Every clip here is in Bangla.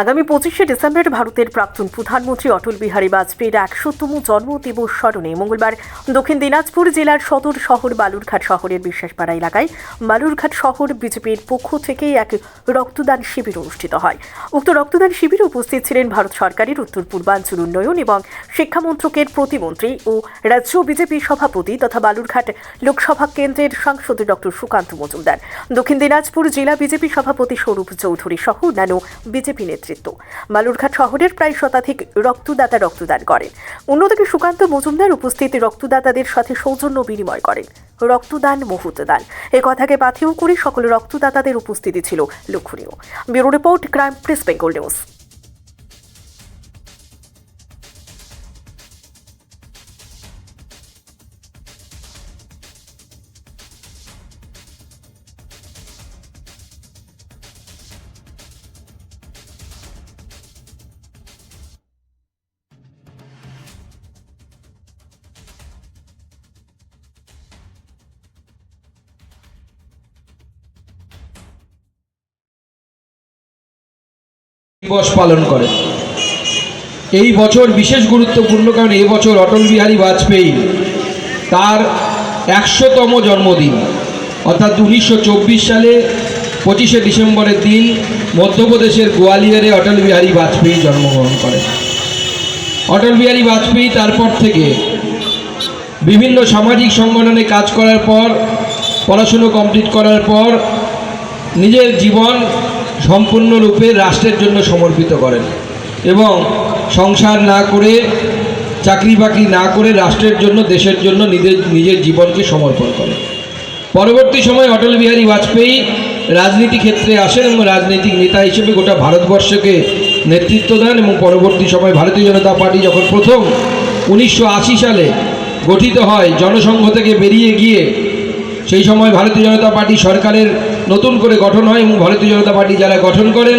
আগামী 25শে ডিসেম্বর ভারতের প্রাক্তন প্রধানমন্ত্রী অটল বিহারী বাজপেয়ীর 100তম জন্মদিবস স্মরণে মঙ্গলবার দক্ষিণ দিনাজপুর জেলার সদর শহর বালুরঘাট শহরের বিশ্বাসপাড়া এলাকায় বালুরঘাট শহর বিজেপির পক্ষ থেকে এক রক্তদান শিবির অনুষ্ঠিত হয়। উক্ত রক্তদান শিবিরে উপস্থিত ছিলেন ভারত সরকারের উত্তর পূর্বাঞ্চল উন্নয়ন এবং শিক্ষা মন্ত্রকের প্রতিমন্ত্রী ও রাজ্য বিজেপি সভাপতি তথা বালুরঘাট লোকসভা কেন্দ্রের সাংসদ ডক্টর সুকান্ত মজুমদার, দক্ষিণ দিনাজপুর জেলা বিজেপি সভাপতি স্বরূপ চৌধুরী সহ অন্যান্য বিজেপি নেতৃত্ব বালুরঘাট শহরের প্রায় শতাধিক রক্তদাতা রক্তদান করেন। অন্যদিকে সুকান্ত মজুমদার উপস্থিত রক্তদাতাদের সাথে সৌজন্য বিনিময় করেন। রক্তদান মুহূর্তদান এ কথাকে পাথেয় করে সকল রক্তদাতাদের উপস্থিতি ছিল লক্ষণীয়। Bureau report, crime press Bengal news. দিবস পালন করে। এই বছর বিশেষ গুরুত্বপূর্ণ কারণ এই বছর অটল বিহারী বাজপেয়ী তার 100তম জন্মদিন, অর্থাৎ 1924 সালে 25শে ডিসেম্বরের দিন মধ্যপ্রদেশের গোয়ালিয়রে অটল বিহারী বাজপেয়ী জন্মগ্রহণ করেন। অটল বিহারী বাজপেয়ী তারপর থেকে বিভিন্ন সামাজিক সংগঠনে কাজ করার পর, পড়াশুনো কমপ্লিট করার পর নিজের জীবন সম্পূর্ণরূপে রাষ্ট্রের জন্য সমর্পিত করেন এবং সংসার না করে, চাকরি বাকরি না করে রাষ্ট্রের জন্য, দেশের জন্য নিজের জীবনকে সমর্পণ করেন। পরবর্তী সময়ে অটল বিহারী বাজপেয়ী রাজনীতি ক্ষেত্রে আসেন এবং রাজনৈতিক নেতা হিসেবে গোটা ভারতবর্ষকে নেতৃত্ব দেন এবং পরবর্তী সময় ভারতীয় জনতা পার্টি যখন প্রথম 1980 সালে গঠিত হয়, জনসংঘ থেকে বেরিয়ে গিয়ে সেই সময় ভারতীয় জনতা পার্টি সরকারের নতুন করে গঠন হয় এবং ভারতীয় জনতা পার্টি যারা গঠন করেন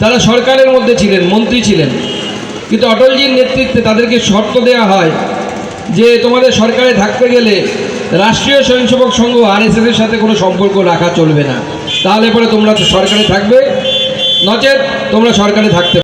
তারা সরকারের মধ্যে ছিলেন, মন্ত্রী ছিলেন, কিন্তু অটলজির নেতৃত্বে তাদেরকে শর্ত দেওয়া হয় যে তোমাদের সরকারে থাকতে গেলে রাষ্ট্রীয় স্বয়ংসেবক সংঘ RSS-এর সাথে কোনো সম্পর্ক রাখা চলবে না, তাহলে পরে তোমরা সরকারে থাকবে, নচেত তোমরা সরকারে থাকতে